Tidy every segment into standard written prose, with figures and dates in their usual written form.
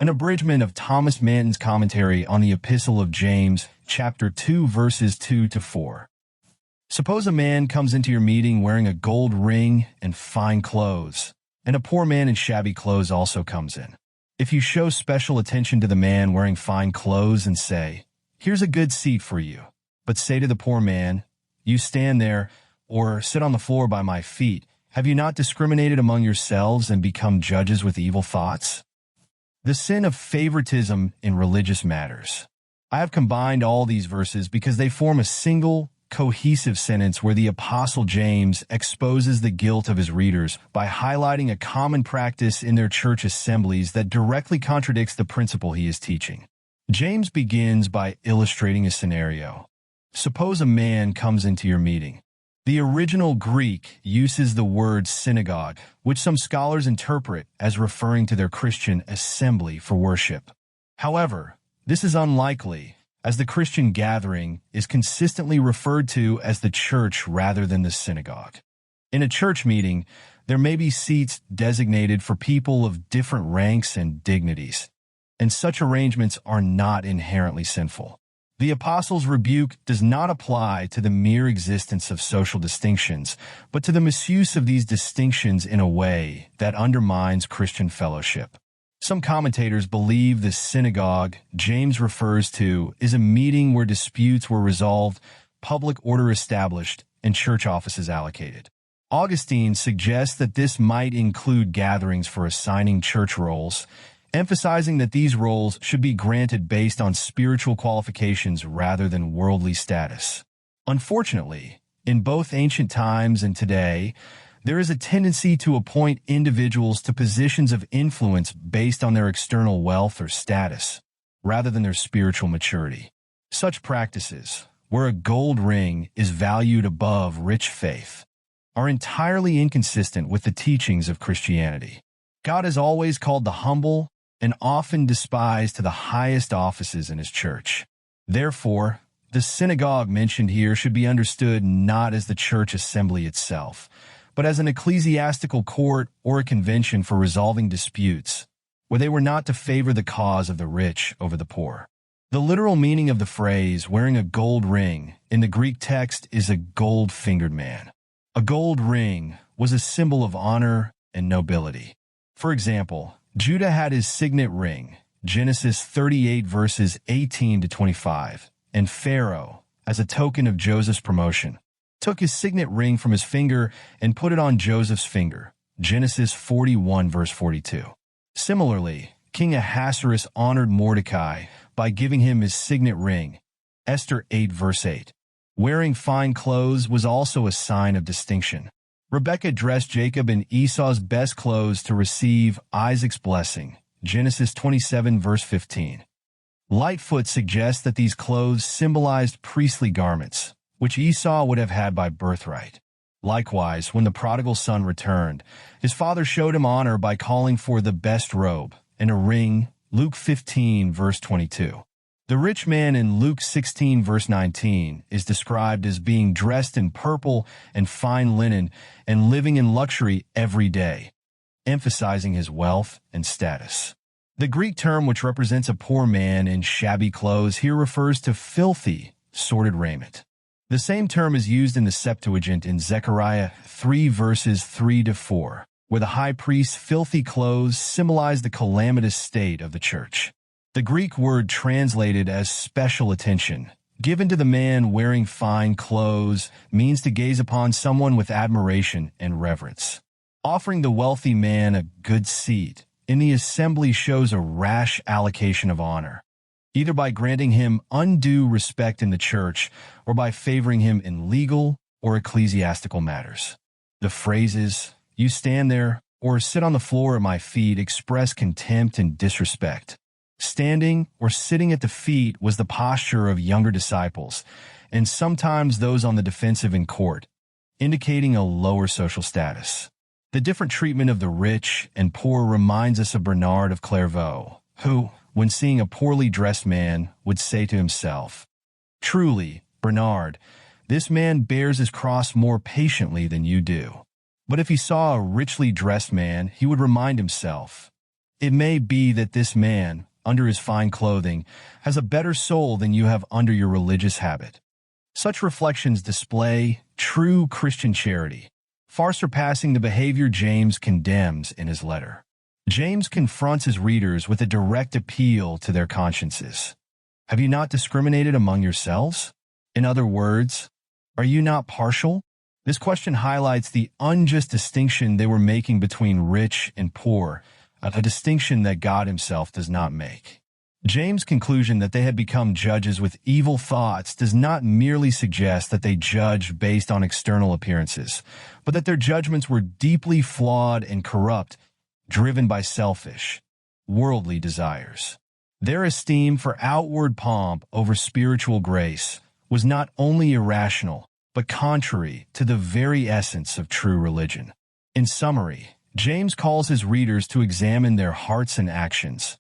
An abridgment of Thomas Manton's commentary on the Epistle of James, chapter 2, verses 2 to 4. Suppose a man comes into your meeting wearing a gold ring and fine clothes, and a poor man in shabby clothes also comes in. If you show special attention to the man wearing fine clothes and say, "Here's a good seat for you," but say to the poor man, "You stand there," or "Sit on the floor by my feet," have you not discriminated among yourselves and become judges with evil thoughts? The sin of favoritism in religious matters. I have combined all these verses because they form a single, cohesive sentence where the Apostle James exposes the guilt of his readers by highlighting a common practice in their church assemblies that directly contradicts the principle he is teaching. James begins by illustrating a scenario. Suppose a man comes into your meeting. The original Greek uses the word synagogue, which some scholars interpret as referring to their Christian assembly for worship. However, this is unlikely, as the Christian gathering is consistently referred to as the church rather than the synagogue. In a church meeting, there may be seats designated for people of different ranks and dignities, and such arrangements are not inherently sinful. The Apostle's rebuke does not apply to the mere existence of social distinctions, but to the misuse of these distinctions in a way that undermines Christian fellowship. Some commentators believe the synagogue James refers to is a meeting where disputes were resolved, public order established, and church offices allocated. Augustine suggests that this might include gatherings for assigning church roles, emphasizing that these roles should be granted based on spiritual qualifications rather than worldly status. Unfortunately, in both ancient times and today, there is a tendency to appoint individuals to positions of influence based on their external wealth or status, rather than their spiritual maturity. Such practices, where a gold ring is valued above rich faith, are entirely inconsistent with the teachings of Christianity. God has always called the humble and often despised to the highest offices in his church. Therefore, the synagogue mentioned here should be understood not as the church assembly itself, but as an ecclesiastical court or a convention for resolving disputes, where they were not to favor the cause of the rich over the poor. The literal meaning of the phrase wearing a gold ring in the Greek text is a gold-fingered man. A gold ring was a symbol of honor and nobility. For example, Judah had his signet ring, Genesis 38 verses 18 to 25, and Pharaoh, as a token of Joseph's promotion, took his signet ring from his finger and put it on Joseph's finger, Genesis 41 verse 42. Similarly, King Ahasuerus honored Mordecai by giving him his signet ring, Esther 8 verse 8. Wearing fine clothes was also a sign of distinction. Rebekah dressed Jacob in Esau's best clothes to receive Isaac's blessing, Genesis 27 verse 15. Lightfoot suggests that these clothes symbolized priestly garments, which Esau would have had by birthright. Likewise, when the prodigal son returned, his father showed him honor by calling for the best robe and a ring, Luke 15 verse 22. The rich man in Luke 16 verse 19 is described as being dressed in purple and fine linen and living in luxury every day, emphasizing his wealth and status. The Greek term which represents a poor man in shabby clothes here refers to filthy, sordid raiment. The same term is used in the Septuagint in Zechariah 3 verses 3 to 4, where the high priest's filthy clothes symbolize the calamitous state of the church. The Greek word translated as special attention, given to the man wearing fine clothes, means to gaze upon someone with admiration and reverence. Offering the wealthy man a good seat in the assembly shows a rash allocation of honor, either by granting him undue respect in the church or by favoring him in legal or ecclesiastical matters. The phrases, "You stand there," or "Sit on the floor at my feet," express contempt and disrespect. Standing or sitting at the feet was the posture of younger disciples, and sometimes those on the defensive in court, indicating a lower social status. The different treatment of the rich and poor reminds us of Bernard of Clairvaux, who, when seeing a poorly dressed man, would say to himself, "Truly, Bernard, this man bears his cross more patiently than you do." But if he saw a richly dressed man, he would remind himself, It may be that this man, under his fine clothing, has a better soul than you have under your religious habit. Such reflections display true Christian charity, far surpassing the behavior James condemns in his letter. James confronts his readers with a direct appeal to their consciences. Have you not discriminated among yourselves? In other words, are you not partial? This question highlights the unjust distinction they were making between rich and poor, a distinction that God himself does not make. James' conclusion that they had become judges with evil thoughts does not merely suggest that they judged based on external appearances, but that their judgments were deeply flawed and corrupt, driven by selfish, worldly desires. Their esteem for outward pomp over spiritual grace was not only irrational, but contrary to the very essence of true religion. In summary, James calls his readers to examine their hearts and actions,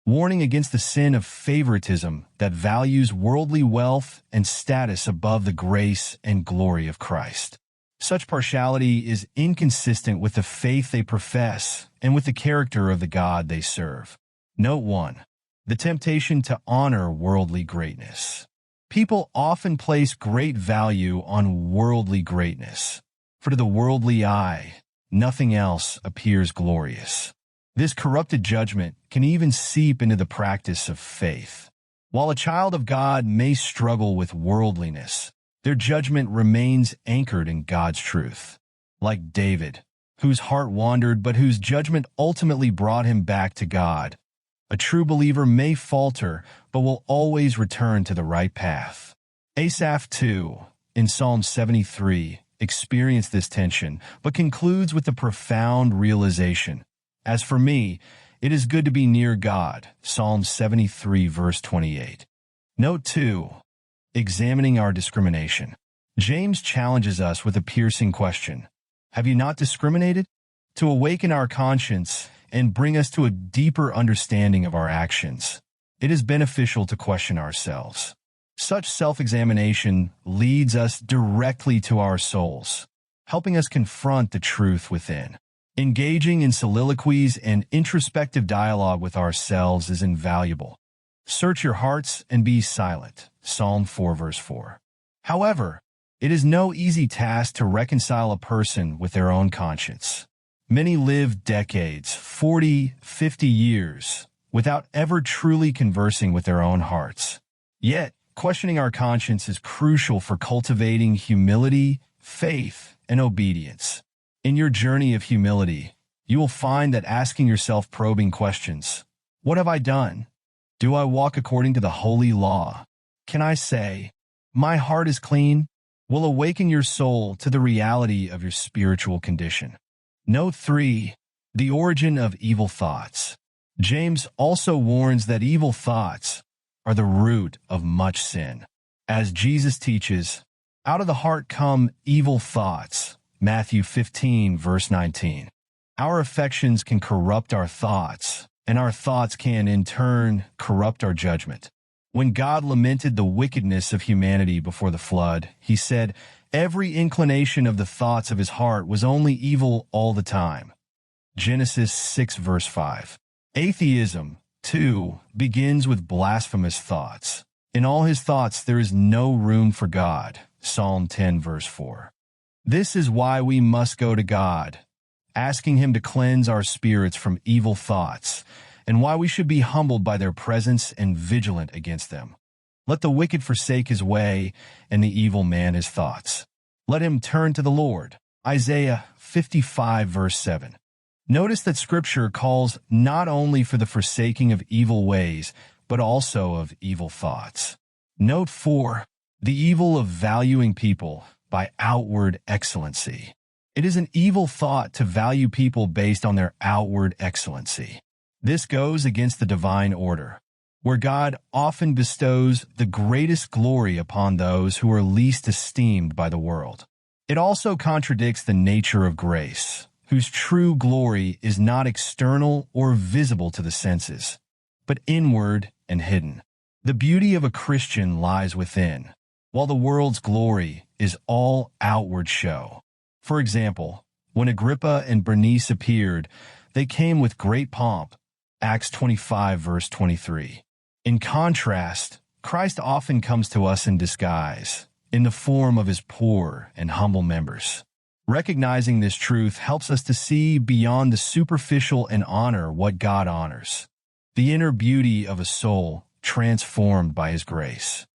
warning against the sin of favoritism that values worldly wealth and status above the grace and glory of Christ. Such partiality is inconsistent with the faith they profess and with the character of the God they serve. Note 1. The temptation to honor worldly greatness. People often place great value on worldly greatness, for to the worldly eye, nothing else appears glorious. This corrupted judgment can even seep into the practice of faith. While a child of God may struggle with worldliness, their judgment remains anchored in God's truth. Like David, whose heart wandered but whose judgment ultimately brought him back to God, a true believer may falter but will always return to the right path. Asaph, too, in Psalm 73, experienced this tension, but concludes with the profound realization, "As for me, it is good to be near God." Psalm 73, verse 28. Note 2. Examining our discrimination. James challenges us with a piercing question. Have you not discriminated? To awaken our conscience and bring us to a deeper understanding of our actions, it is beneficial to question ourselves. Such self-examination leads us directly to our souls, helping us confront the truth within. Engaging in soliloquies and introspective dialogue with ourselves is invaluable. Search your hearts and be silent. Psalm 4, verse 4. However, it is no easy task to reconcile a person with their own conscience. Many live decades, 40, 50 years, without ever truly conversing with their own hearts. Yet, questioning our conscience is crucial for cultivating humility, faith, and obedience. In your journey of humility, you will find that asking yourself probing questions, what have I done? Do I walk according to the holy law? Can I say, my heart is clean? Will awaken your soul to the reality of your spiritual condition. Note 3. The origin of evil thoughts. James also warns that evil thoughts are the root of much sin. As Jesus teaches, out of the heart come evil thoughts. Matthew 15, verse 19. Our affections can corrupt our thoughts, and our thoughts can, in turn, corrupt our judgment. When God lamented the wickedness of humanity before the flood, he said, every inclination of the thoughts of his heart was only evil all the time. Genesis 6, verse 5. Atheism, too, begins with blasphemous thoughts. In all his thoughts there is no room for God. Psalm 10, verse 4. This is why we must go to God, asking him to cleanse our spirits from evil thoughts, and why we should be humbled by their presence and vigilant against them. Let the wicked forsake his way, and the evil man his thoughts. Let him turn to the Lord. Isaiah 55, verse 7. Notice that Scripture calls not only for the forsaking of evil ways, but also of evil thoughts. Note 4. The evil of valuing people by outward excellency. It is an evil thought to value people based on their outward excellency. This goes against the divine order, where God often bestows the greatest glory upon those who are least esteemed by the world. It also contradicts the nature of grace, whose true glory is not external or visible to the senses, but inward and hidden. The beauty of a Christian lies within, while the world's glory is all outward show. For example, when Agrippa and Bernice appeared, they came with great pomp, Acts 25, verse 23. In contrast, Christ often comes to us in disguise, in the form of his poor and humble members. Recognizing this truth helps us to see beyond the superficial and honor what God honors, the inner beauty of a soul transformed by his grace.